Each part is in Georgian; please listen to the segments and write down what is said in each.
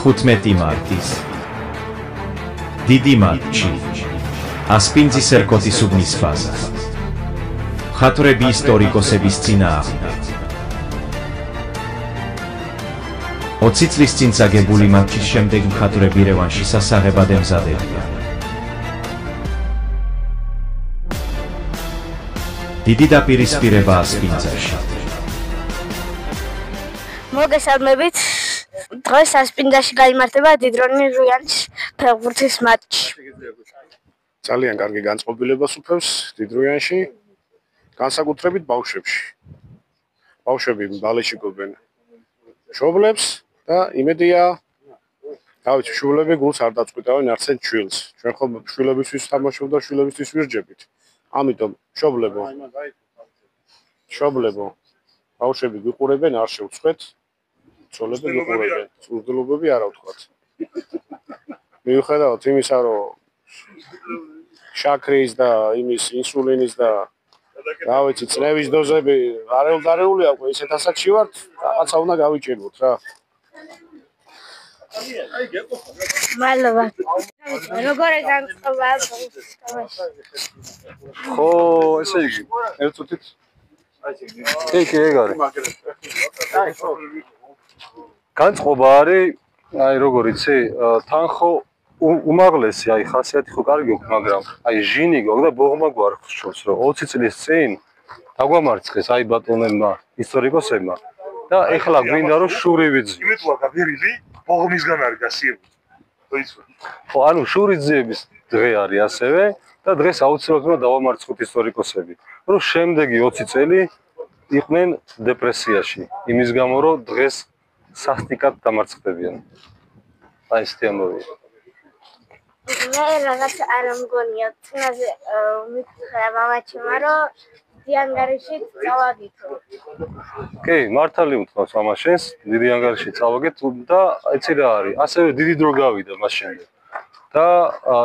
15 მარტის დიდი მატჩი ასპინძის ერკოტის უბნის ფაზა მხატვრები ისტორიკოსების წინააღმდეგ 20 წლის წინ წაგებული მატჩის შემდეგ მხატვრები რევანშის ასაღებად ემზადებიან. დიდი დაპირისპირება ასპინძაში. მოგესალმებით. დღეს ასპინძაში გაიმართება დიდრონი რუიანის ფეხბურთის მატჩი. ძალიან კარგი განწყობილებას უფევს დიდროიანში, განსაკუთრებით ბავშვებში. ბავშვები ბალეში გობენ მშობლებს და იმედია, თავის შვილები გულს არ დაწყვიტავენ არცენ ჩვილს. ჩვენ ხომ შვილებისთვის თამაშობ და შვილებისთვის ვირჯებით. ამიტომ მშობლებო, ბავშვები გიყურებენ, არ შევწყვეთ. ცოლები გიყურებენ, სურდილობები არა ვთქვათ. მიუხედავად იმისა, რომ შაქრის და იმის ინსულინის და რა ვიცი, წნევის დოზები არეულდარეული აქვს, ისეთ ასაკში ვართ, რაღაცა უნდა გავიჭიროთ რა. მადლობა. როგორი განწყობა აქვს? ხო, ესე იგი, ერთ წუთით. კი, ეგ არის. განწყობა არის, აი როგორ იცი, თან ხო უმაღლესი, აი ხასიათი ხო კარგი აქვს, მაგრამ აი ჟინი გვაქვს და ბოღმა გვარხშობს, რომ 20 წლის წინ დაგვამარცხეს აი ბატონებმა ისტორიკოსებმა და ეხლა გვინდა რომ შურივიძე. იმეთუა გაბერილი, ბოღმისგან არის გასიებული. ხო, ანუ შურიძეების დღე არის ასევე და დღეს აუცილებლად უნდა დავამარცხოთ ისტორიკოსები, რომ შემდეგი 20 წელი იყვნენ დეპრესიაში, იმის გამო რომ დღეს სასტიკად დამარცხდებიან. აი ესეთი ამბავია. მე რაღაც არ მგონია, თუნდაც მითხრა მამაჩემმა, რომ დიდანგარიში წავაგითო. კი, მართალი უთმავს ამაშენს, დიდანგარიში წავაგეთ და იცი რა არის, ასევე დიდი დრო გავიდა მას შემდეგ. და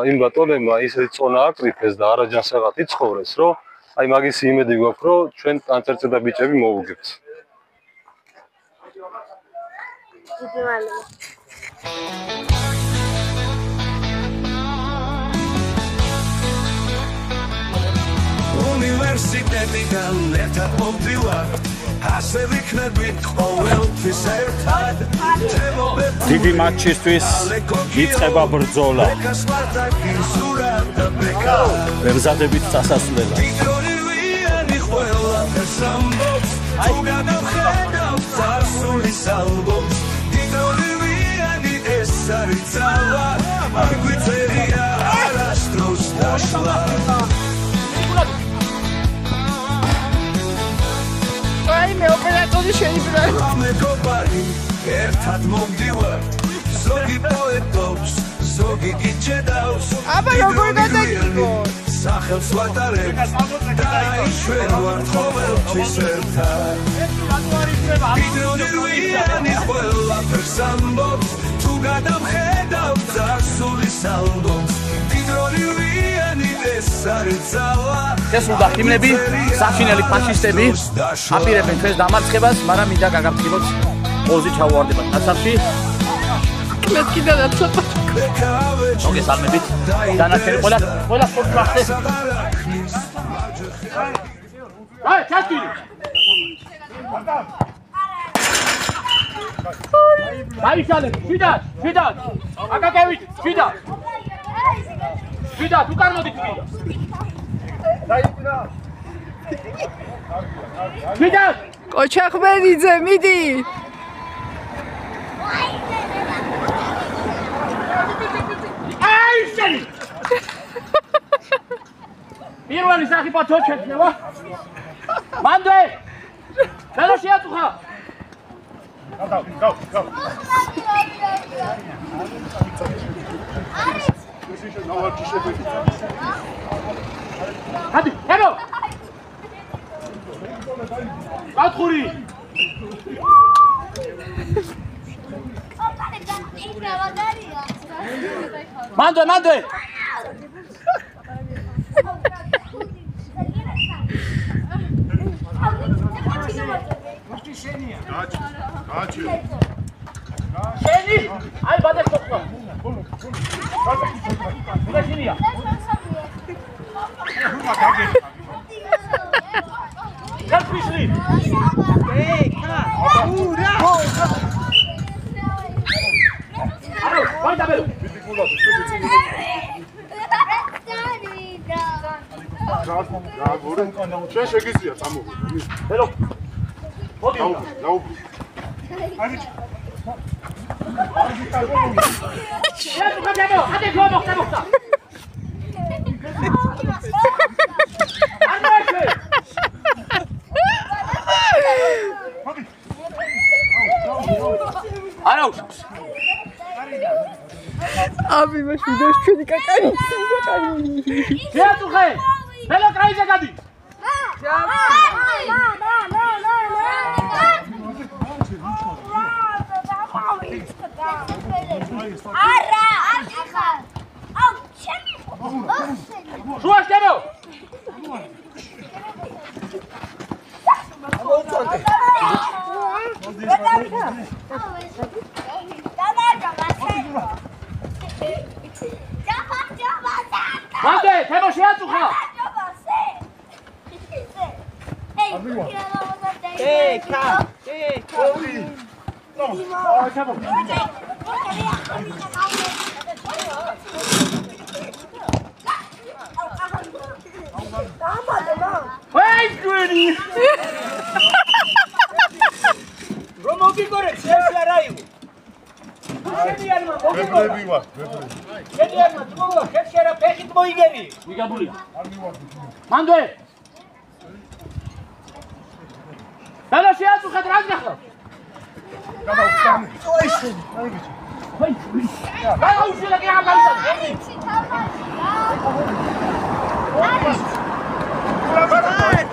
იმ ბატონებმა ისეთი წონა აკრიფეს და არაჯანსაღად იცხოვრეს, რომ აი მაგისი იმედი გვაქვს, რომ ჩვენ კანცერტზე და ბიჭები მოვუგებთ. დიდი მადლობა. უნივერსიტეტიდან ერთად მოვდივართ, ასე ვიქნებით ყოველთვის ერთად. დიდი მატჩისთვის იწყება ბრძოლა. ვემზადებით წასასვლელად. მე ოპერატორი შეიძლება ერთად მოვდივართ, ზოგი პოეტობს, ზოგი გიჩედავს. აბა როგორ გადაგიგოთ? სახელს ვატარებთ და იშვენ ვართ ყოველთვის ერთად. დიდრონი რუიანი ყველაფერს ამბობს, თუ გადავხედავთ წარსულის ალბომს. დიდრონი რუიანი ეს არის ძალა. ეს უნდა ჰიმნები, საშინელი ფაშისტები აპირებენ ჩვენს დამარცხებას, მაგრამ მინდა გაგაფრთხილოთ პოზი ჩავუვარდება ნაცარში. მეთქი და ნაცარში. მოგესალმებით. დანარჩენი ყველა სპორტს ვახდე. აი, ჩასტილი. აიშალეთ, შიდათ. აკაკევით, შიდათ. უკან მოდით კიდე. შიდათ. კოჩახმენიძე, მიდი. აიშალი. პირველი სახი პაჩოჩექნება. მანდე. და შეაწუხა. გაუ. ჰადი, ებო. კათხური. მანდე. შენია. გაჩი. აი ბადეს ხოხვა. მოგაშინია. გაფიშლი. ურა. არო, ვაიდაბელო. შენ შეგიძლია წამოვიდე. ველო. მოდი. ნაუბი. შენ გაგებო, ადე გომოხტა მოხტა. ანდაშე. არო. აბი მაშინ დაშ ჩვენი კაკანი. შეაწუხე. ველო კაიზე გადი. არა, არ ხარ. აუ, ჩემი. შუა შევო. მანდე, თემო შეაწუხა. Hey, Granny! Romoki gore, chefla raio. ვებრები ვარ, ვებრები. შედიარმა, თუმცა ხეთშერა ფეხით მოიგენი. მიგაბულია. მანდე. დალა შეაწუხეთ რა გახდა? გადავხსნე. ოიშენ. ჰაი. გაუშვილა კი ამალდა.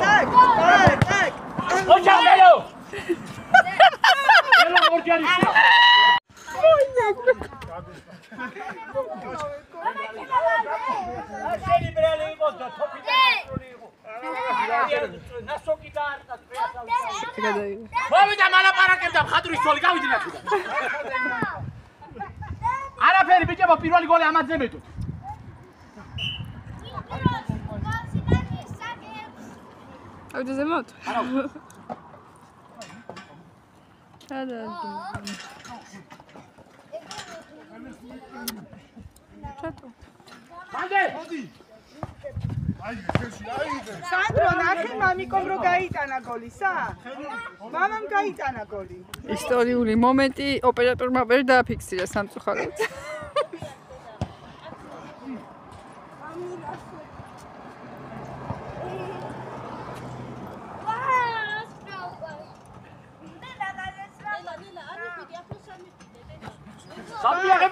Tak. Oczekaj! Elo mordziani. Asheli brali moda topi. Nasoki dar tas preasa. Mოვიდა მალაპარაკებდა მხატვრის თოლი გავიდინათ ხუდა. არაფერი ბიჭებო პირველი გოლი ამაძე მეტო. ავიდე ზემოთ. არა. არა. ჩატო. მანდე. სანდრო, ნახე მამიკომ რო გაიტანა გოლისა? მამამ გაიტანა გოლი. ისტორიული მომენტი ოპერატორმა ვერ დააფიქსირა სამწუხაროდ. Sabia que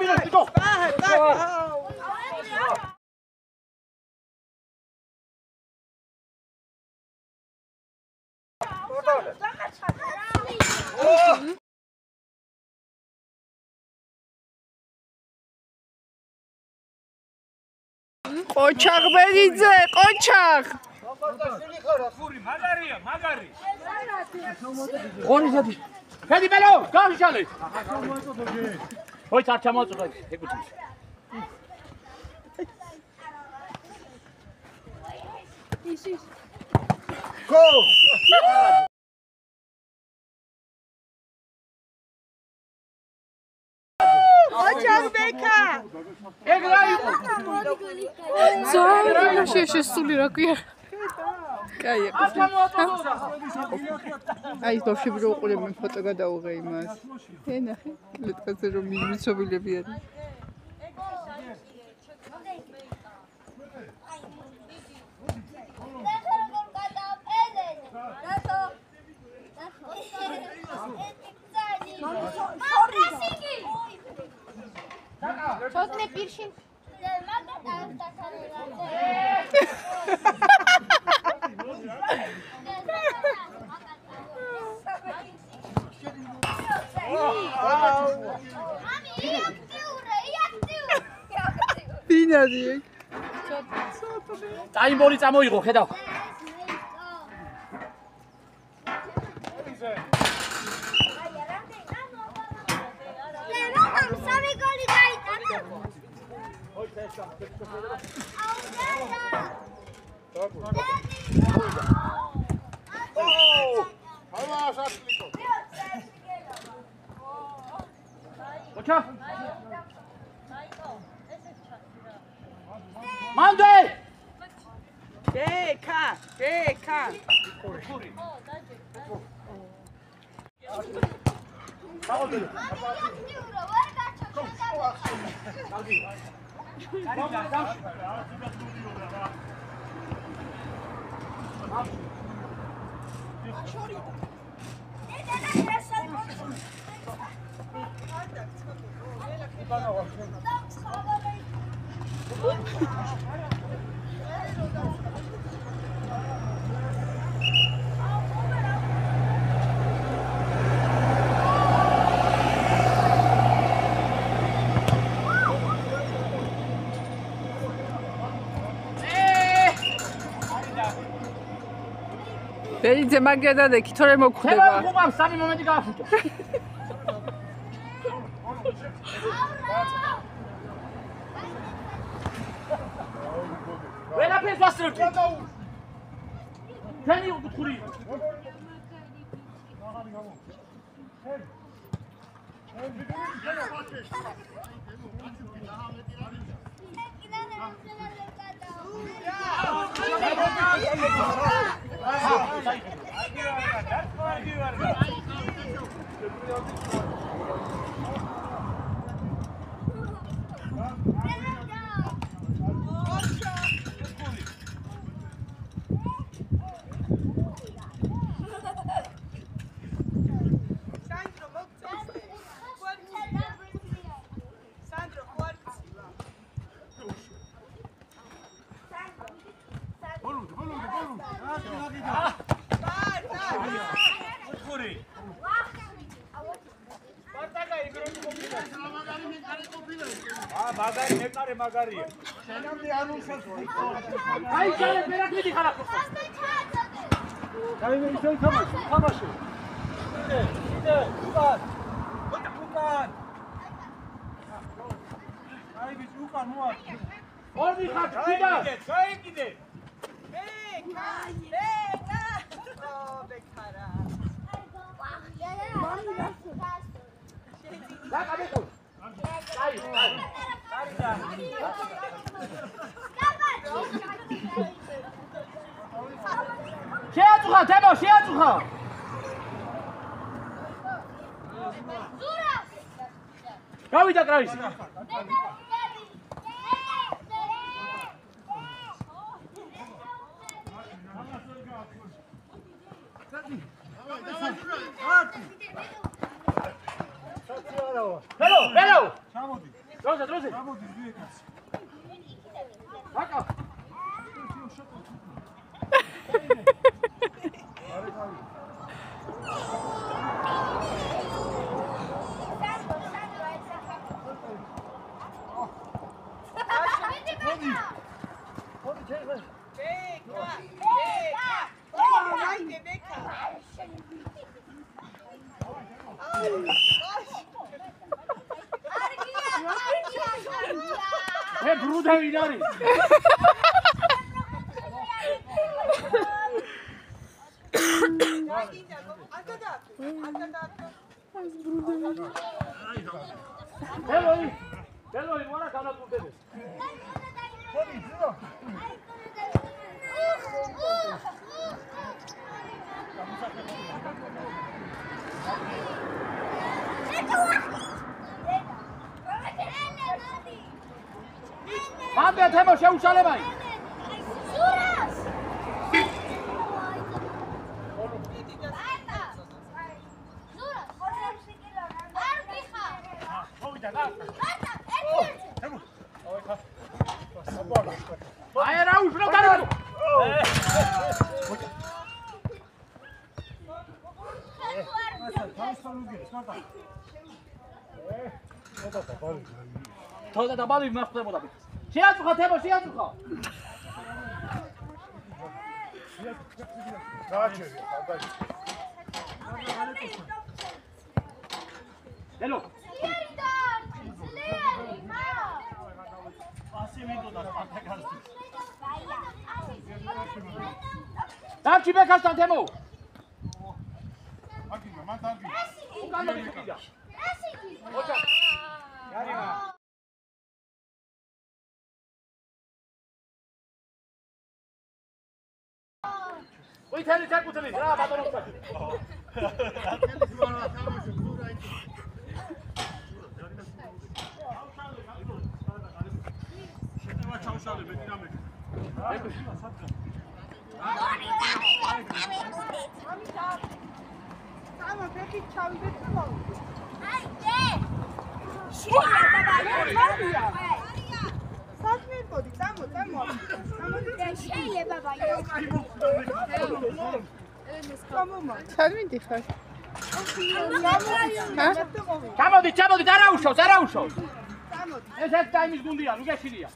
ყოჩაღ ბერიძე, ყოჩაღ. მაგარი. ორიზადი. ფედი ბელო, გავიშალე. ოი წარჩა მოწყვე, ეკუთვნის. ის. გო! ოჩაღ ბეკა! ეგ რა იყო? ზონა შეშესული რა ქვია. კაი. აი ბავშვი რო უყურებენ ფოტო გადაუღე იმას. ენახე, ლეთქაზე რომ მიცობილები არის. Çotne pirşin. ბინადი. ტაიმბოლი წამოიღო, ხედავ. Mande! Deka! ბერიძე მაგერდა და ქითორე მოგხვდება. ხუბამ სამი მომენტი გააფუჭო. ვერაფერს ვასწრებთ. ჩვენი უკუთხური. მაგარი მეკარე მაგარია. შენამდე არ უშავს. აი ჩალე პერაკლიდი ხარ ახლა. აი მე ისე თამაში. იდე, უკან. აი ბიჭი უკან მოარ. ორი ხარ კიდე. გაიგიდე. Deka! Bekara. დაკაბეკულ. აი. შეაწუხა, თემო, შეაწუხა. გავიდა კრავისი. Hello! ჩამოდი. დროზე. ჩამოდი, ვიეკაც. აკა. Hey, bruda vinari. Hello, mora kana putebe. Mande თემო შეუშალებაი. სურას. აი რა უშრო დარო. თოდა დაბალი მასწრებოდა. შეაწუხა თემო, შეაწუხა. გააჩერე, ხალხი. ელო. ლიერი, დავჭი ბეკასთან თემო. აგინა, მან დაგინა. უკან მოგიწია. ეს იგი. ოჩა. яриმა. უითელი საკუთელი რა ბატონო. Tamo, peki çavdet mi var? Haydi. Şuraya Satmayın bodi, tamo. შეიძლება ბაბა. Tamam. ჩადმიდი ხარ? ჩამოდით, არა უშავს. ეს ერთ ტაიმის გუნდია, ნუ გეშინია.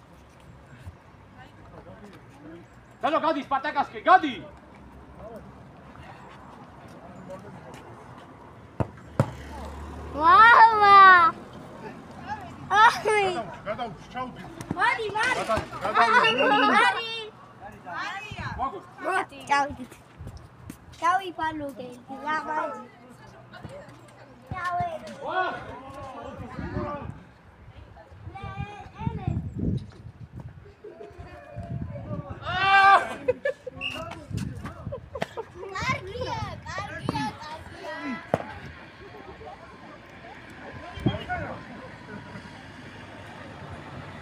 დადო გადი სპარტაკასკი, გადი. ვავა. აი. გადავჭ, ჩავდი. მარი. მოდი, ჩავდით. ჩავიფალუგე, ლამაზი. ჩავე.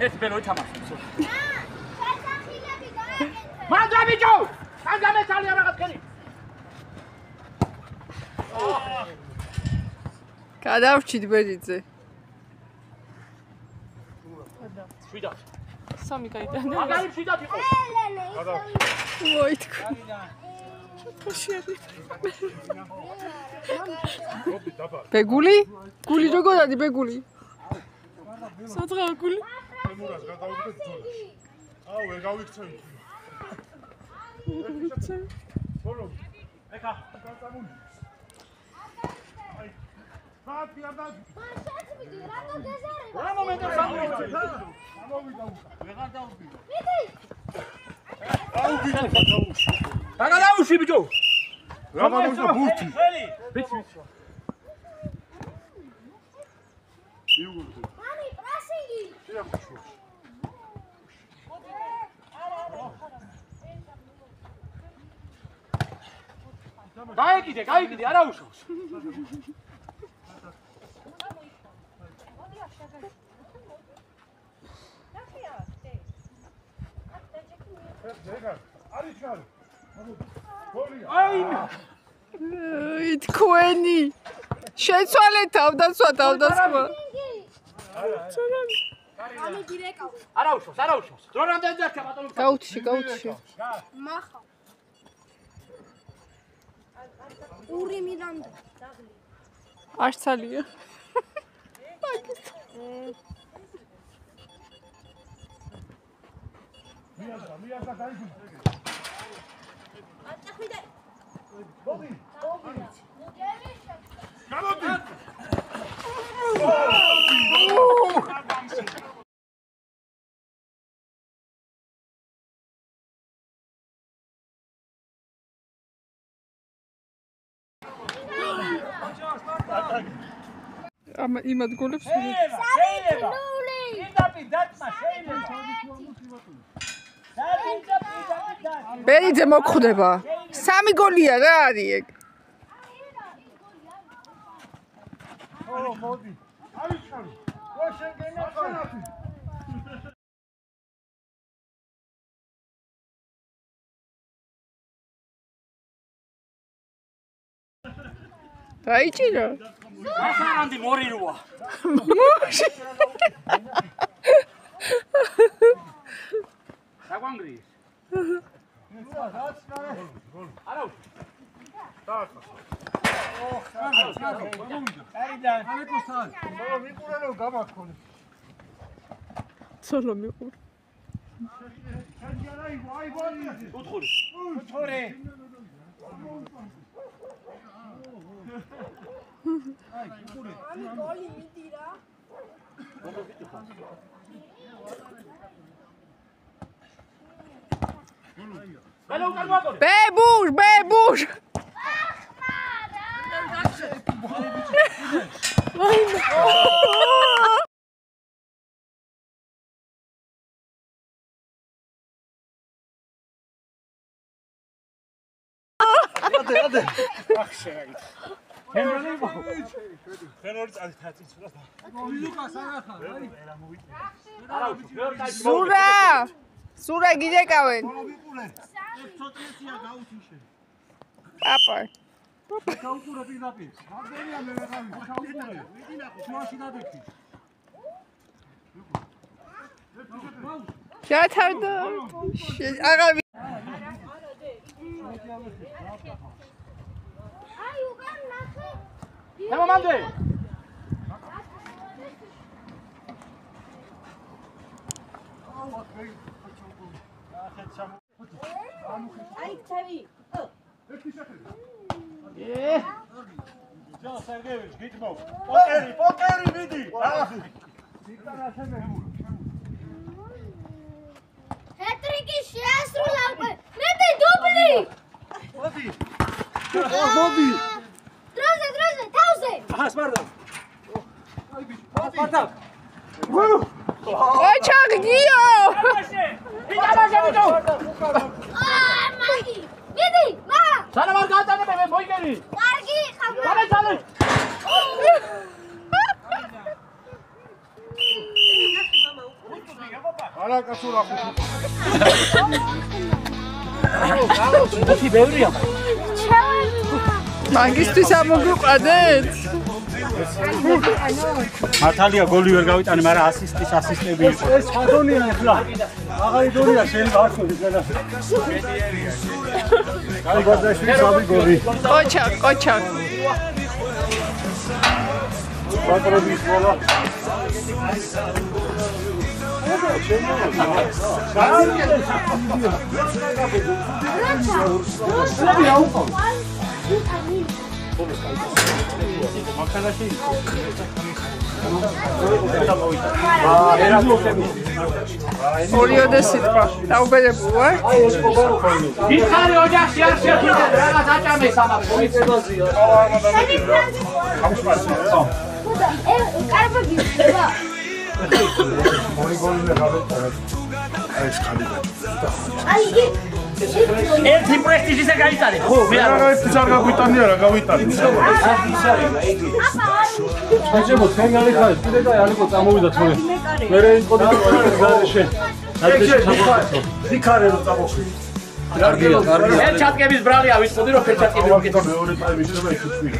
ეს ბელო თამაშობს. მანდ ბიჭო! სამ გამეცალია რაღაც ქენი. გადავჭით ბედიძე. შვიდა. სამი გაიტანა. მაგარი შვიდათ იყო. მოითქვა. ბეგული? გული როგორ არის ბეგული? საძღაო გული? მურას გადავიდეთ ძოლაში. აუ, ვერ გავიქცევი. ბოლო. ეხა, გაწამული. აი. ბატი არ დაგი. მაშაცმიდი, რატო გეზარება? რა მომენტო სამოვიდა. ამოვიდა უკან. ვეღარ დავუვიდა. მიდი. აუვიდა გადაუში. დაგადაუში ბიჭო. რა გამოვიდა ბურთი. ბიჭი. იუგურდი. მამი, პრესინგი. გაიგიდე, არა უშავს. აი თქვენი შეცვალეთ თავდასხმა. მამი დირეკავ. არა უშავს. დრო რამდენი დარჩა ბატონო? გაუჩი. მახა. ური მილანდა. არცალია. მიაზა დაიჯი. ატახვიდე. მოდი. ამ იმად გოლებს შეიძლება. ინდაპი დაწმა შეიძლება. ბედიძე მოგხვდება. 3 გოლია რა არის ეგ? მოდი. ავიჩქარი. ვაშენ გენახალათი. დაიჭირა. მასარანდი მორირუა. საგვანგრის. არა. დაახლა. არიდან. ალეკოსთან. ბოლო მიყურენო გამაქონე. სოლო მიყურ. უთხური. უთხური. აი, უთხური. მამი გოლი მიდი რა. ბებუშ, ბებუშ. Ade. Sura gidekavენ. Papa. გაუყურე პირდაპირ. რამდენია მე ვეღარ გაუყურე. შუაში დადექი. ჩათავდა. აღარ აი უკან ნახე. მამამდე. აი ცევი. ჯო სერგეევიჩ, გიტმო. პოკერი მიდი. ჰეტრიკი შეასრულა უკვე. მეტი დუბლი. მოდი. დროზე, თავზე. აჰა, სპარდა. აი ბიჭ, სპარდა. ოჩაღ გიო. მაგი. მიდი, მა. სანამ არ გაატანებ მე მოიგერი. კარგი, ხაბა. გამეცალე. არა კაცურა ხუთი. ხუთი ბევრია. მაგისტვის ამოგიყვანეთ? მართალია გოლი ვერ გავიტანე, მაგრამ ასისტები იყო. ეს ხადონია ახლა. აღარი დონია შენ გახსოვდი ყველა. კაი ბაზარში სამი გოლი. კოჩა. პატრონის მოლა. ორიოდე სიტყვა დაუბერებულ ვარ. იხარი ოჯახში არ შეხიდეთ, რაღაც აჭამე სამას მოიწევაზია. კარბოგი ხდება. აი ერთი პრესტიჟზე გაიტანე, ხო, მე არ ერთი არ გაგვიტანია რა გავიტანე. შეჭებო თქვენ არის ხარ, კიდე და არისო წამოვიდა თორე. მე რა იყო და გარეშე. დიქარე რომ წამოხვი. კარგია. ფერჩატკების ბრალია ვიწყოდი რომ ფერჩატკები რომ კეთო. მეორე ტაიმი შეიძლება იქცვი.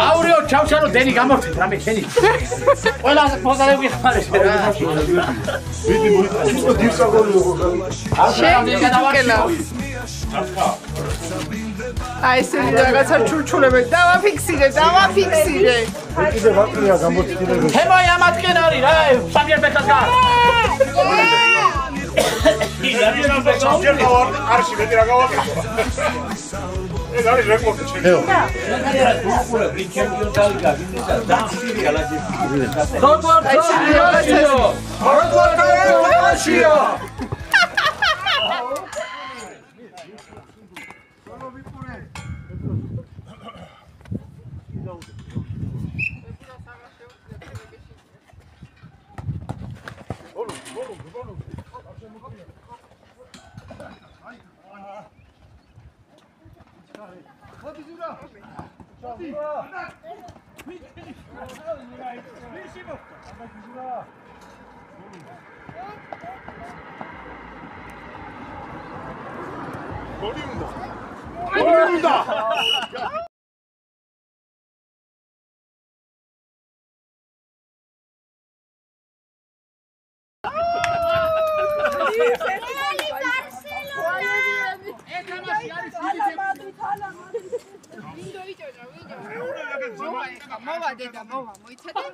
აურიო ჩავშალო დენი გამორჩეთ რამე შენი. ყველა პოზარები ხარ ეს რა. ვიდი მოიწევს ის დივსაგოლი როგორ. აი ეს რაღაცა ჩურჩულები დავაფიქსირე. კიდე ვატრია გამოცდილებული. თემაი ამატკენ არის რა, სამიერ ბექას გა. ჯერ გავარდი არში მეტი რა გავაკეთე. ეს არის რეკორდი ჩემი. გოლი უნდა. მოვა დედა, მოიცადე.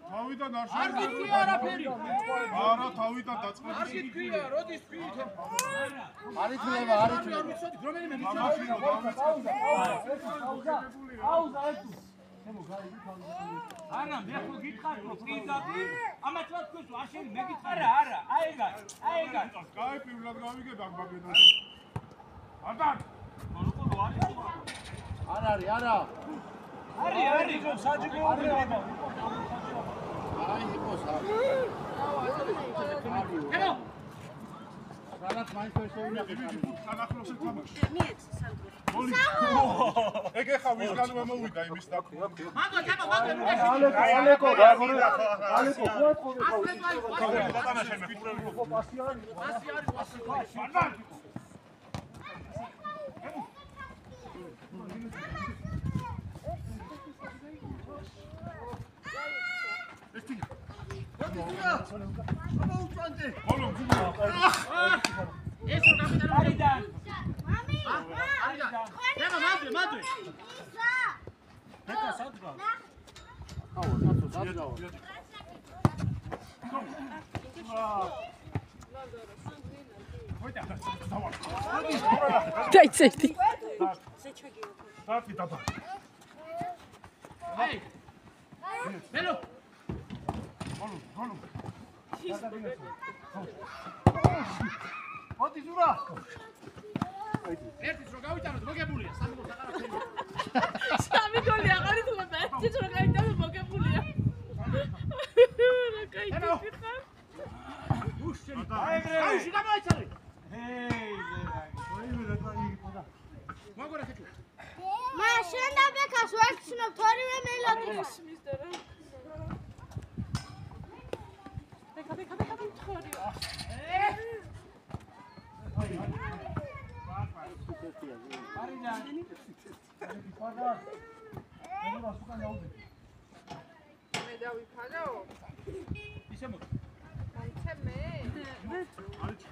თავიდან არ არ გიქია არაფერი. არა, თავიდან დაწყებული. არ გიქია, როდის ფით? არ ითვლება, არ ითვლება. რომელიმე აუზა ეტუ. არა, მე ხო გითხარ, რომ პირდაპირ ამათ ვთქვი, არ შენ მე გითხარა, არა, აეგარ. კაი, პირველად გავიგებ აქ მაგედან. ატარ. არ არის, არა. არის, საჯიგო არის. აი, იყოს არის. ემო. რაღაც მაინც ვერ შეუნახეთ. სანახლოსი თამაში. მიეც სანდრო. ეგ ეხა ვისგან მომოვიდა იმის დაკვრა. მაგო, ალეკო, დაიცედი. დათი დაბა. აი. მელო. გოლო. მოდი ზურა. ერთის რო გავიტანოთ, მოგებულია, სამი გოლი აღარ სამი გოლი აღარ ითვლება, ერთის რო გავიტანოთ, მოგებულია. რა кайტი ხარ? აი, შიგა მოიცარი. მოგორა ხეთო. მა შენ და ბეკას ვერცნობ, თორემე მელოდინს. ბეკა მთხარი. მე დავიფარო? ისე მო. აიცე მე? არის.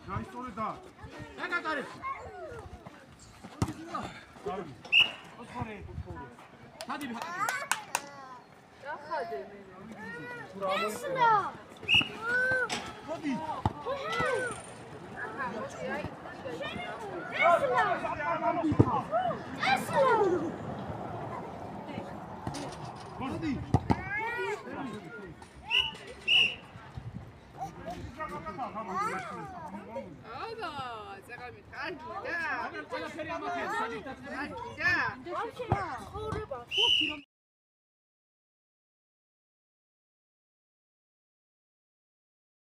გაიწოლე და. დაგატარე. კარგი. ოთხორე. სადი ვიხატე. დახადე მე. ესლა. მოდი. მოდი. აბა, წეგამით კარგი და. ყველაფერი ამათია, სადი დაწყება. და. ხურება.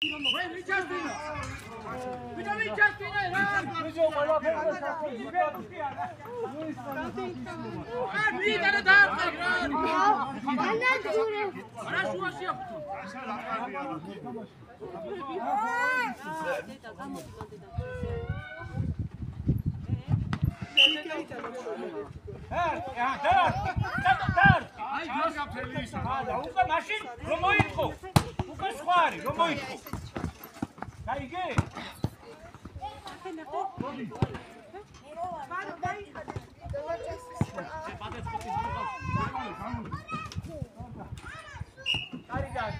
ვენ ვიჩასტინა? ვინა ვიჩასტინა რა? ვიჯო ყველაფერს სახელი. აა მიდანა დაარტყე რა. ანა ძურე. რა შუაშია ხო? დედა გამოდიოდა. აი გასაფრელი ისა. და უკვე მაშინ რომ მოითხო. უკვე სხვა არის, რომ მოითხო. გაიგე? ბარო დაიხადე. არიდან.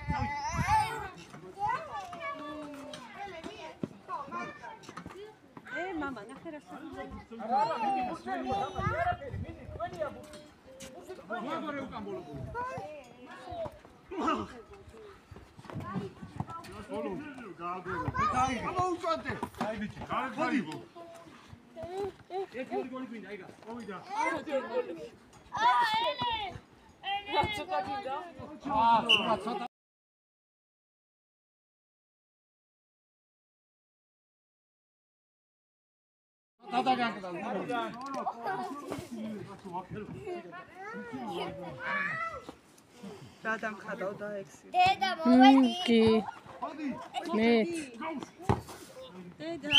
მამა, ნახე რა შეგვიძლია. მაგორე უკან ბოლო. ბოლო. გააგო. ამოუწოდე. აი ბიჭი, გაიგო. ერთი გოლი გვინდა, აიგა. მოვიდა. რა ცოტა გინდა? ცოტა. დადაგანკდა. რა დამხადავ და ექსი. დედა მოვედი. კი. მე. დედა.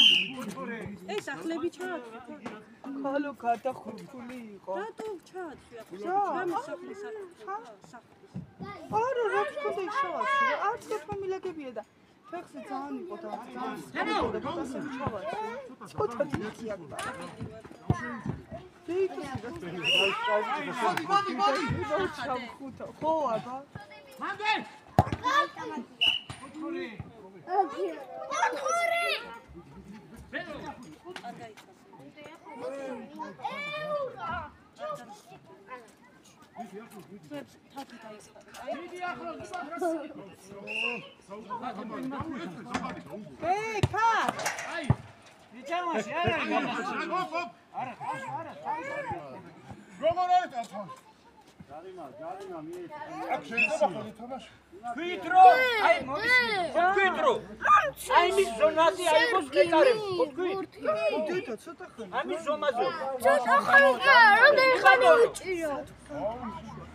ეს ახლები ჩაათვია. ხალო გადახურული იყო. რატო ჩაათვია? რა სახლის არა, რა თქონდა ისევაში. არც გათმომილაგებია და ფეხზე ძალიან იყო და ძალიან. ცოტა დიქია. ხო აბა მანდე Quitro! Ai, Quitro! Ai, mi zonati, ai, cosquetare! Quitro, ai, mi zomazo!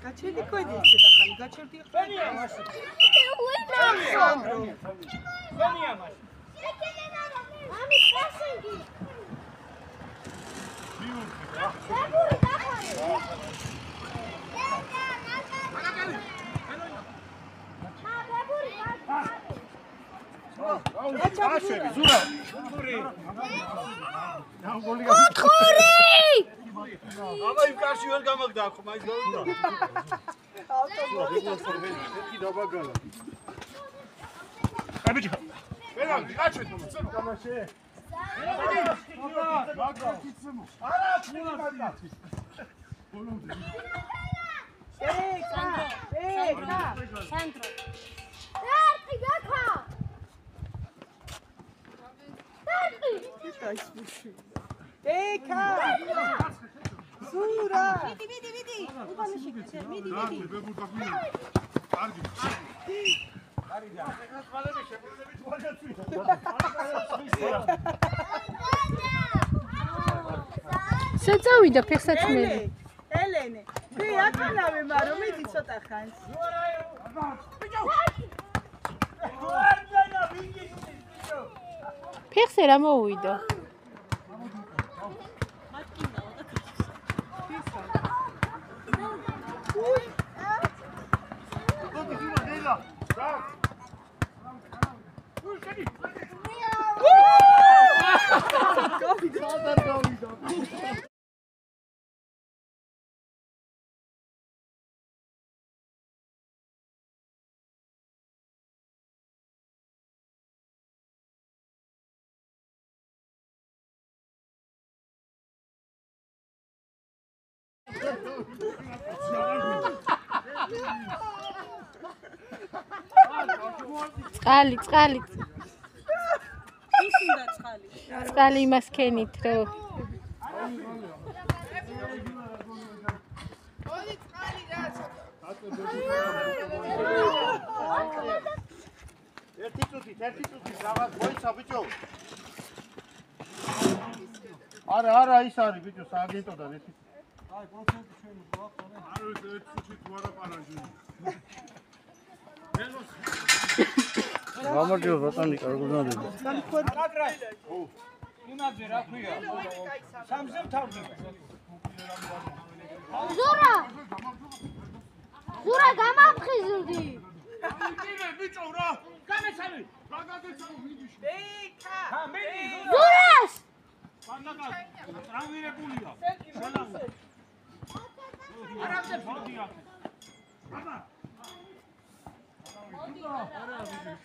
გაჩერდი კვედი ესედა ხანი, გაჩერდი ხანი. Venia, mas. Mami, pressing. Ama imkansız yol kalmak daha kolay değil. Abi, ben kaç ettim. Tamam şey. Zura! Vidi. საწავიდა ფეხსაცმელი. ელენე, მე აკანავე, მაგრამ მიდი ცოტა ხანს. ფეხზე რა მოუვიდა? წყალი. ის უნდა წყალი. წყალი იმას ქენით რო. ერთი წუთი რაღაც მოიცა ბიჭო. არა ის არის ბიჭო, სააგენტოდან ერთი. აი, პროცენტი ჩვენი გვაქვს. არა, ერთი წუთი თუ არა პარაჟი. გამარჯობა ბატონი, კარგუნადები. იმაზე რა ქვია? სამზე მთავრდება. ზურა გამაფხიზლდი. კიდე ბიჭო რა? გამესალე. რა გაგეცავ ვიდიში? ბეიქა. ზურას! პანაკა ტრანვირებულია. შალავი. არამზე ფოდია. აბა.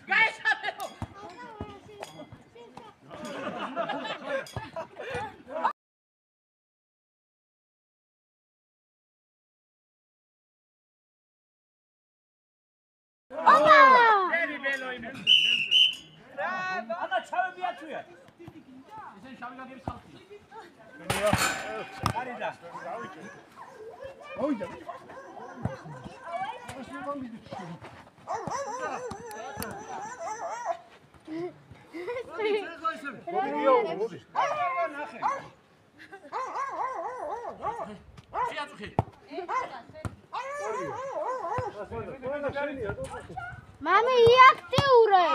გაესალეო. ანა ჩავები ათუია. ისინი შავი გაგებს ხალხი. არიდა. ოიდა. Mami, iactiure!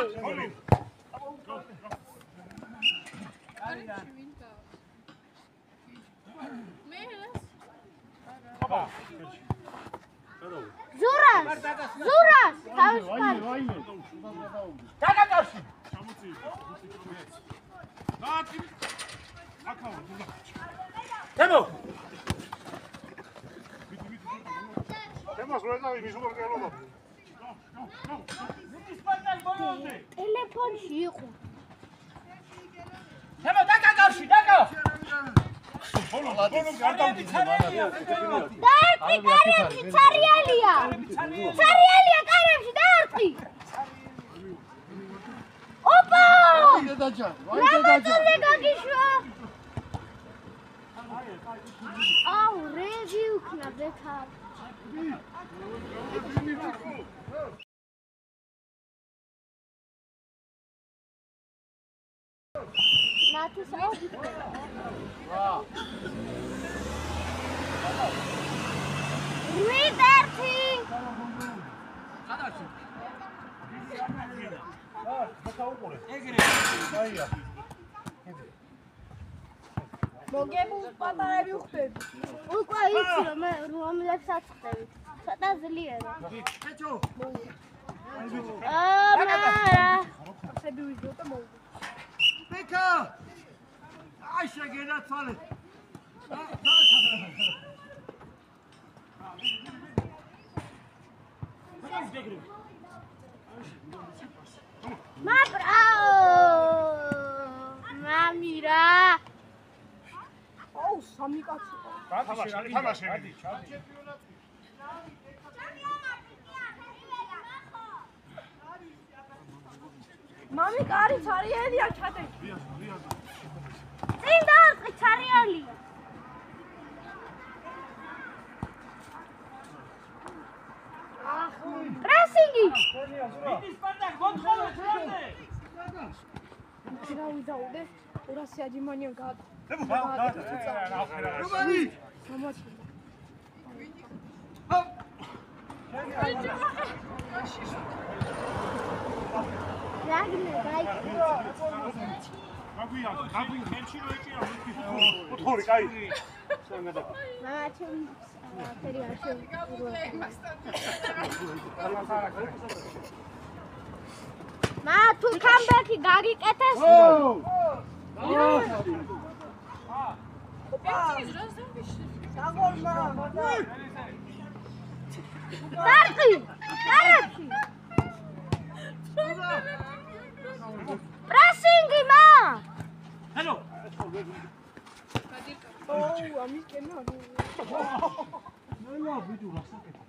Zuras! Tagakashi! Temo! ტელეფონში იყო. ემო დაკარში, დაკა. დაარტყი კარებში, ცარიელია. ცარიელია კარებში, დაარტყი. ოპა! რა გაგიშვა? აუ, რეჟი უკნა ბექა. ნათის აუ. რუიდერთი. ხადარში. მოგებულ პატარები ვხდები. უკვე იცი რომ რომლებსაც ხდები. ცოტა ძლიერა. ეჭო. მარა. ხები ვიდეო და მოვიდე. ბექა. აი შეგენაცვალე. მამირა. აუ, სამი კაცი. თამაში. მამი კარი ცარიელია ჩადე. წინ დაარტყი ცარიელია. პრესინგი. მიდის პარტაკ მოთხოვნე ჩვენზე. რა ვიდაუდე 200 აჯიმანია გადა. რომანი? სამოჩი. რაგნე გაიქცა. გაგვია ხემში რო ეჭირა ოთხორი კაი მამაჩემ ფერიაში მა თუ კამბექი გაგიკეთეს დარტყი კარებში პრესინგი მა ჰელო ოუ ამის კენა ნელა ვიდეო რასაკეთე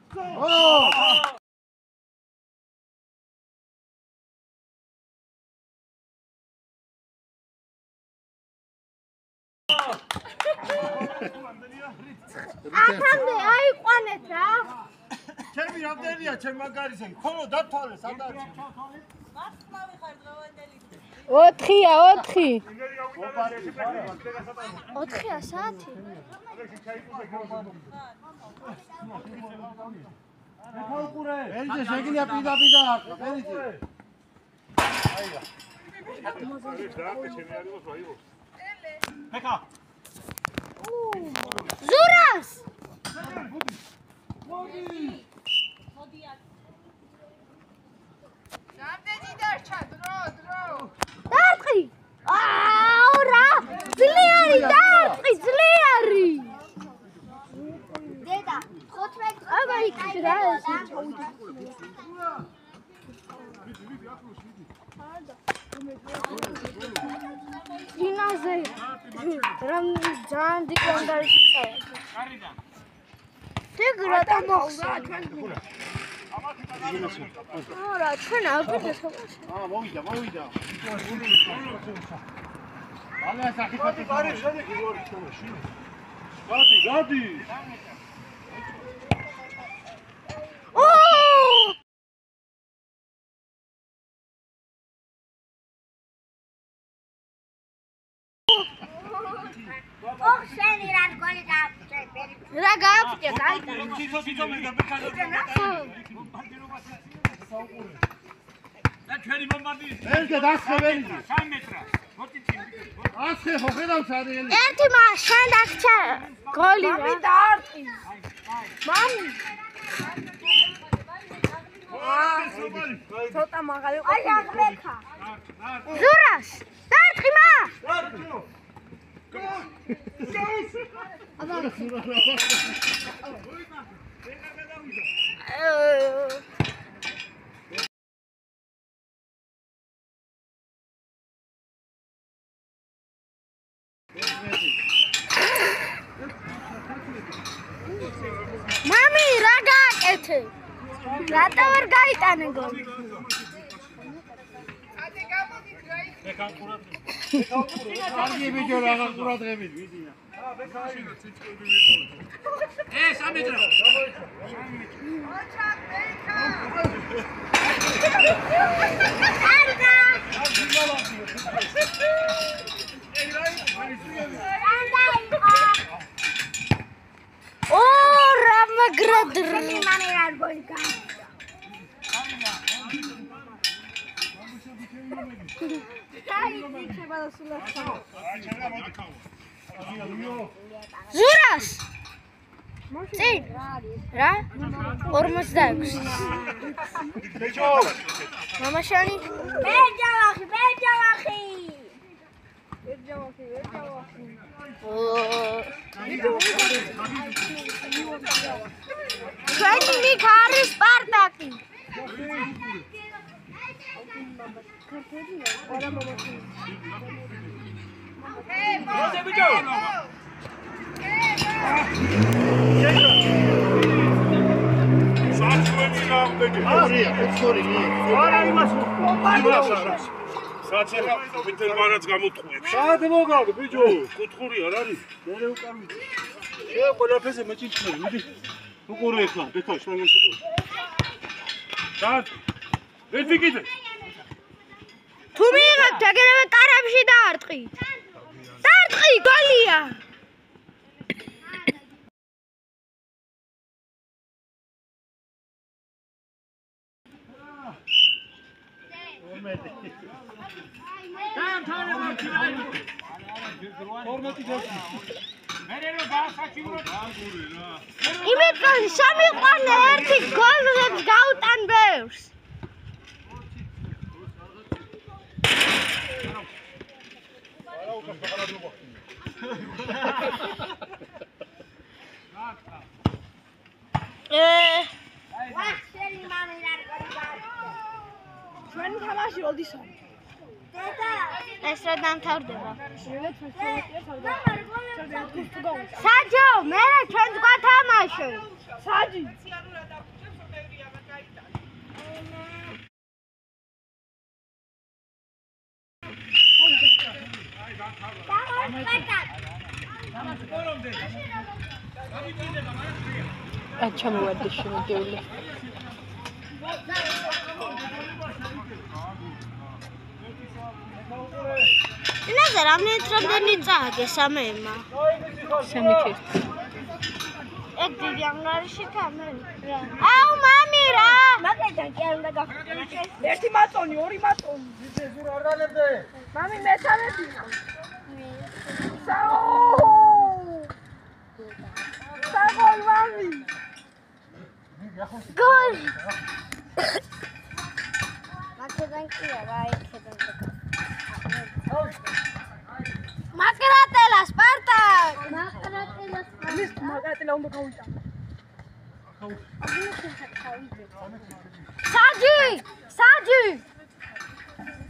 ათამდე აიყვანეთ რა ჩემი რამდენია ჩემ მაგარისა ხოლო დათვალე სადაც 4-ია 4-ია საათი ელჯე შეგიძლია პიდა ელჯე ბეკა ზურას რამდენი დარჩა დრო დარტყი აუ რა ძლიერი დარტყი ძლიერი დედა 15 აბა იქ რა ესე ჩაუდი დინაზე რამ ძალიან დიკანდარში წავედი გარიდან დეგრა და მოხსნა ჩვენ არა ჩვენ აგვიდეს მოვიდა ალა სახიფათი ბარი შედეგი ვარ ჩონაში გადი ოხ შენი რა გოლი გააფჭე რა გააფჭე გაიგე თითო მე გაბეკადა და ჩვენი მომარდის ელჯე დასხებელი 3 მეტრა ასე ხოხედავ სარიელი ერთი მას შენ დაგჭა გოლი მამი დაარტყი მამი ცოტა მაღალი აი აღბექა ზურას დაარტყი მა აბა მამი, რა გააკეთე? რატო ვერ გაიტანე გოლი? კარგი ბიჭო, რაღაც ყურადღებით ვიდია. სამედრო. ო, რა მაგრადრი. მამი რა გოლი გააკეთა. ზურას წინ რა 46 ბეჯო მამაშანი ბეჯავახი ჩვენი ქარი სპარტაკი მიტერმანაც გამოტყუებს. სად მოგავ ბიჭო, კუთხური არ არის? მე უკავი. შე ყველაფერზე მეჭიჭნები, მიდი. უყურე ახლა, ბექა შენგოს უყურე. სად? ვერ ვიგიდე. თუ მიიღებთ აგერევე კარებში დაარტყი. დაარტყი, გოლია. იმიტომ სამიყვანე ერთი გოლებს გაუტან ბევრს. ჩვენი თამაში როდის არის? ეს რა დამთავრდება? საჯო, მე ჩვენს გვათამაშე. საჯი. აჩა მოვარდი შემოგევლე. ნაზა რამდენი წააგე სამემა? 3-1. ეგ დიდი ანგარიში თამე. აუ მამი რა? მაგეთან კი არ უნდა გახსოვდეს. ერთი მაწონი, ორი მაწონი. ზურ არ დალებდე. მამი მეთამები. საო! საგოლ მამი. გოლ. მაგეთან კი არა, იქიდან და. მაკრატელა სპარტაკ. მაკრატელა უნდა გავიტანო.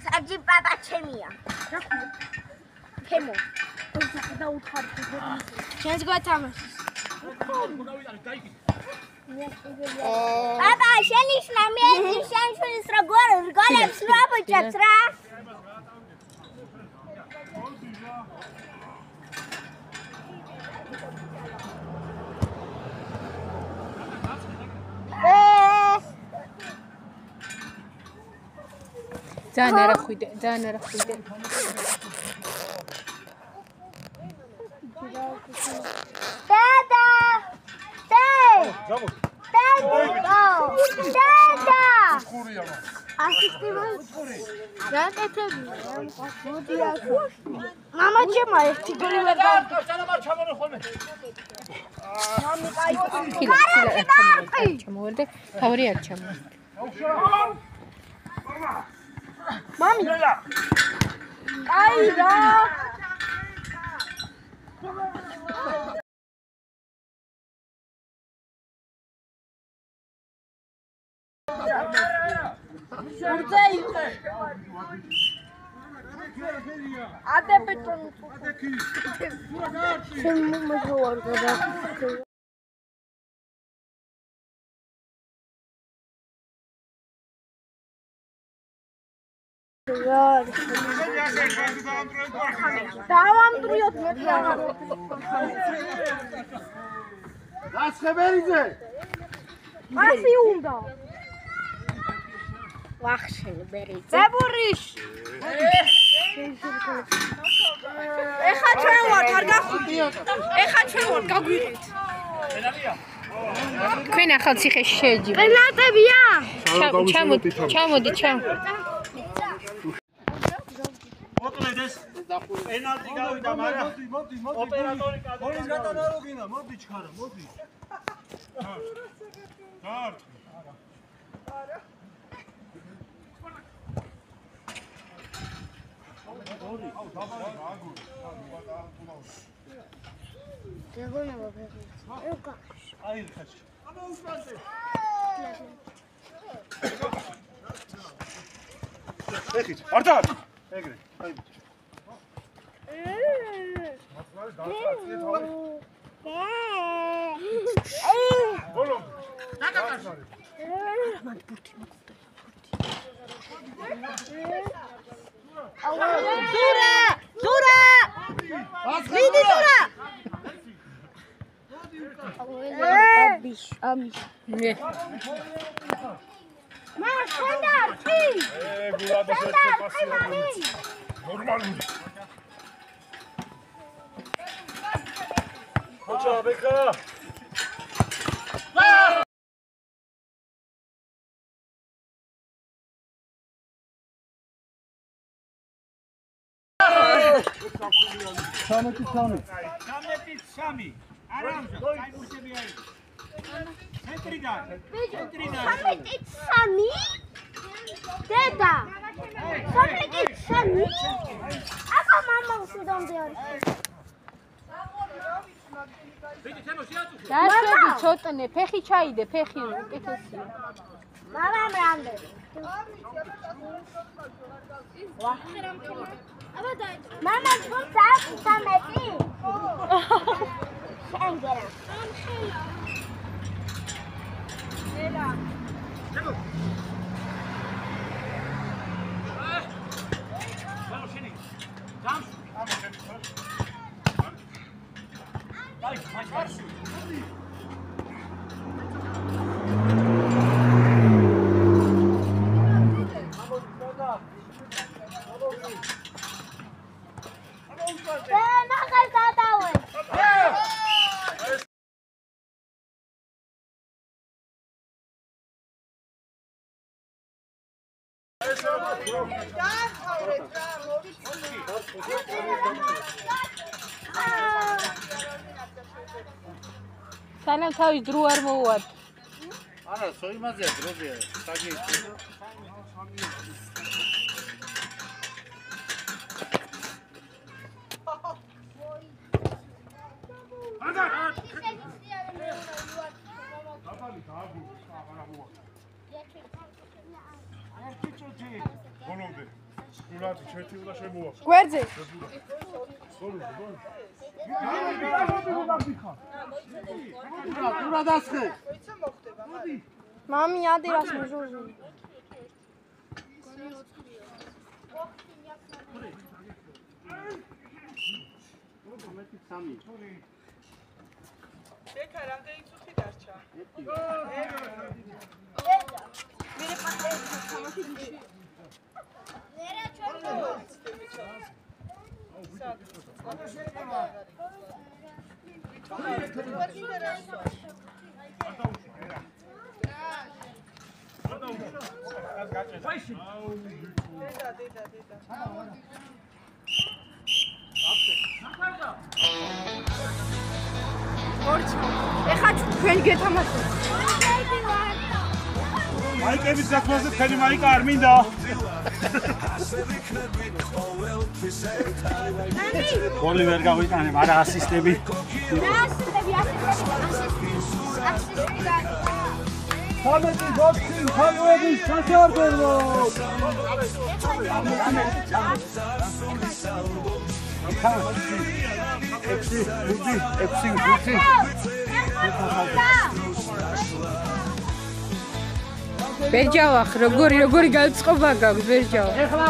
საჯი პაპა ჩემია. ჩემო. დაუთხარ. ჩვენს გვათამაშეს. პაპა შენიშნა მე შენშვილის როგორ გოლებს რა ბუჭებს რა. ძალიან არახვიდე, ძალიან არახვიდე. დედა! დედა! ასისტი რა კეთებია? მოდი აქ. მამა ჩემო ერთი გოლი ვერ გავუკეთე. სანამ არ ჩამორე ხოლმე. მამი კაი. ჩამოვარდე, თავი არ ჩამოვარდე. მამი. კაი რა. Urței! Ade pe tronul. Ce mă joc, დავამტრიოთ მეფე. გასხებერიძე. ასი უნდა. ვახშენი ბერიძე. ზებურიშ. ეხა ჩვენ ვართ, არ გახუდიოთ. ეხა ჩვენ ვართ, გაგვიღეთ. თქვენ ახალ ციხეში შევდივართ. პენალტებია. ჩამოდი. მოკლედეს. პენალტი გავიდა, მაგრამ ოპერატორი კადრი. გოლის გატანა რო გინდა, მოდი ჩქარა, მოდი. დარ. არა. გეგონება ფეხი. აი ხაში. აბა უსვანზე. ფეხი. არტა. ეგრე. აი. ბოლო. დაგაკაშა. მან ბურთი მოგდა. ზურა! მიდი ზურა! ამის. მას შენდარში. გულადოს ერთი პასი. ნორმალური. ხოჭა ბეკა. სამი. არამჟამად დაიგურდები აი. ცენტრიდან. სამი? დედა. სამი? აბა მამა უსუდამდე არის. დაშვები ცოტნე, ფეხი ჩაიდე, ფეხი უკეთესია. მამამ რამდენ? მამა თქვენ წავით 13? შენ გერა. ელა. ბალო შენი. დამს. აი, მაჩი. სანამ თავის დრო არ მოუვართ. არა, სოიმაზეა დროზე, საგი. ბოლომდე. გულად ჩეთი უნდა შემოვა. გვერდზე. დურა დასხე. მამი ადირას მჟუჟი. ბექა რამდენი წუთი დარჩა? მერე პატარა სამათი გიში. მერე ჩვენ ეხა თქვენ გეთამაშოთ. მაიკების გათმაზე თქვენი მაიკა არ მინდა. გოლი ვერ გავიტანე, მაგრამ ასისტები. სამეთი ბოქსი თავების სასარგებლო. ექვსი. ბერჯავახ, როგორი განწყობა გაქვს ბერჯავ. ეხლა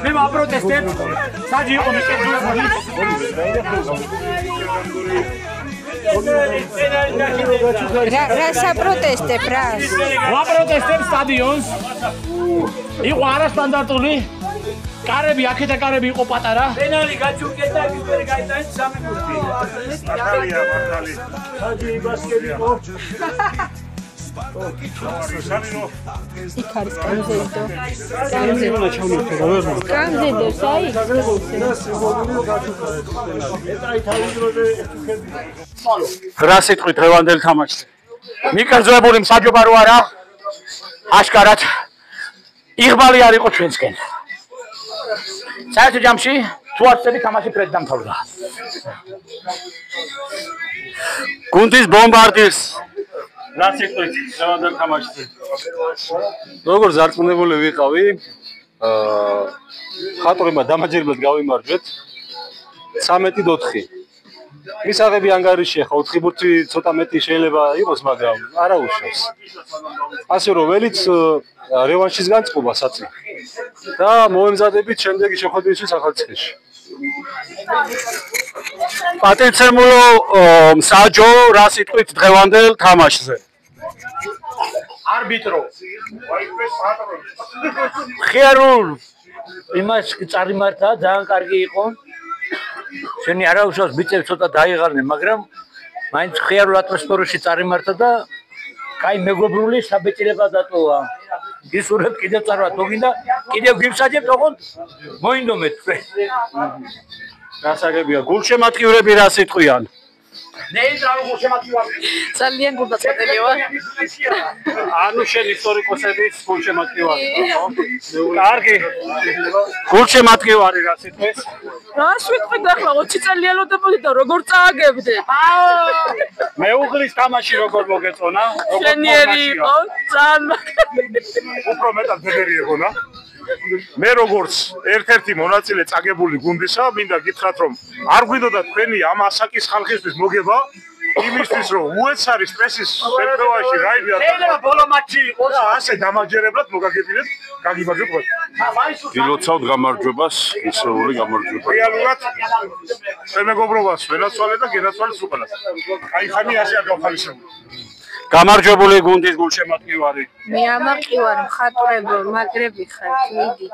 მე ვაპროტესტებ საჯი იყო რა საპროტესტებ რას? ვაპროტესტებ სტადიონს. იყო არასტანდარტული კარები, აქეთა კარები იყო პატარა. პენალი გაჩუკეთ და ისე გაიტანეთ 3 გოლი. მართალია. საჯი ბასკეტი იყო. იქ არის კამზედო. კამზედოს აი. რა სიტყვით დღევანდელი თამაში. მიკერძოებული მსაჯობა რო არა. აშკარად იღბალი არ იყო ჩვენსკენ. საერთო ჯამში თუ არცები თამაში ფრედ დამთავრდა. გუნდის ბომბარდირს რა სიტყვით დღევანდელ თამაშზე. როგორ ზარწმუნებული ვიყავი, ხატრებმა დამაჯერებლად გავიმარჯვეთ 13-4. მისაღები ანგარიშია, ხო 4 ბურთი ცოტა მეტი შეიძლება იყოს, მაგრამ არა უშავს. ასე რომ ველიც რევანშის განწყობა საწი. და მოემზადებით შემდეგი შეხვედრისთვის ახალციხეში. პატივცემულო მსაჯო რა სიტყვით დღევანდელ თამაშზე. არბიტრო. ხიარულ იმას წარიმართა ძალიან კარგი იყო. შენი არა უშავს ბიჭებს ცოტა დაიღალნენ, მაგრამ მაინც ხიარულ ატმოსფეროში წარიმართა და კაი მეგობრული საბეჭდილება დატოვა. გისურვებ კიდევ წარვა თუ გინდა კიდევ გიმსაჯებთ ოღონდ მოინდომეთ თქვენ. გასაგებია გულშემატკივრები რა სიტყვიან. ნეიტრალ გულშემატკივარი. ძალიან გულწრფელი ვარ. ანუ შენ ისტორიკოსების გულშემატკივარი ხო? კარგი. გულშემატკივარი რა სიტყვის? რა შევიტყვით ახლა 20 წელიანობდი და როგორ წააგებდე? მეუღლის თამაში როგორ მოგეწონა? შენიერი იყო, ძალიან უფრო მეტად ბედერი ეგონა. მე როგორც ერთ-ერთი მონაწილე წაგებული გუნდისა, მინდა გითხრათ, რომ არ გვინდოდა თქვენი ამ ასაკის ხალხისთვის მოგება, იმისთვის რომ უეცარი სტრესის შემთხვევაში რაიმე არ შეიძლება ბოლო მატჩი იყოს და ასე დამაჯერებლად მოგაგებინეთ, გაგიმარჯვოთ ყველას. ვილოცავთ გამარჯვებას, ისრეული გამარჯვება. რეალურად მეგობრობას ვენაცვალე და გენაცვალეს უყალას. აი ხანი ასე არ გავხალისებული. გამარჯვებული გუნდის გულშემატკივარი. მე ამაყივარ მხატვრებო, მაგრები ხართ, მიდი.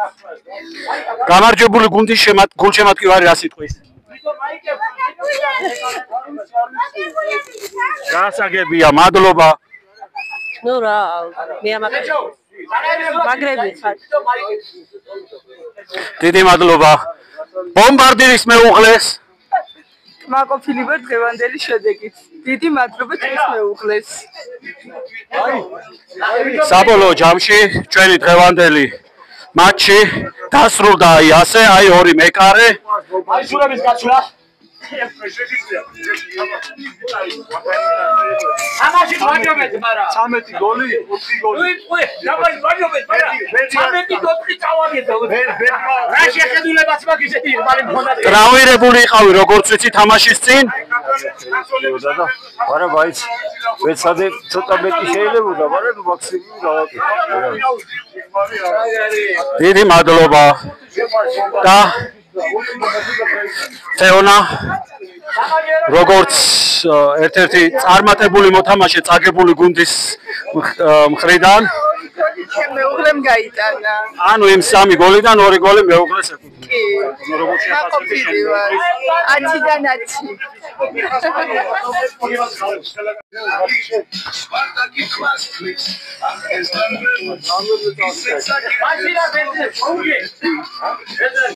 გამარჯვებული გუნდის გულშემატკივარი რა სიტყვის? გასაგებია, მადლობა. ნუ რა, მე ამაყივარ. მაგრები ხართ. დიდი მადლობა. ბომბარდირის მეუღლეს კმაყოფილება დღევანდელი შედეგით. დიდი მადლობა თქვენს მეუღლეს. საბოლოო ჯამში ჩვენი დღევანდელი მატჩი დასრულდა აი ასე, აი ორი მეკარე. აი სულების გაცვლა. ამაში ვაჯობეთ, მაგრამ 13 გოლი, 4 გოლი. უი, დავაი ვაჯობეთ, მაგრამ 13-4 წავაგეთო. რა შეხედულებაც მაქვს ისეთი მალი მქონდა. ტრავირებული იყავი როგორც ვიცი თამაშის წინ. არა ბაიც, მეცადე ცოტა მეტი შეიძლებოდა, მაგრამ მაქსიმუმი გავაკეთე. დიდი მადლობა. და თეონა როგორც ერთ-ერთი წარმატებული მოთამაშე წაგებული გუნდის მხრიდან მეუღლემ გაიტანა. ანუ იმ 3 გოლიდან 2 გოლი მეუღლეს ეკუთვნა. კი. ნაყოფილი ვარ. 10-დან 10. სპარტაკი კლას ფლიქს ახეს და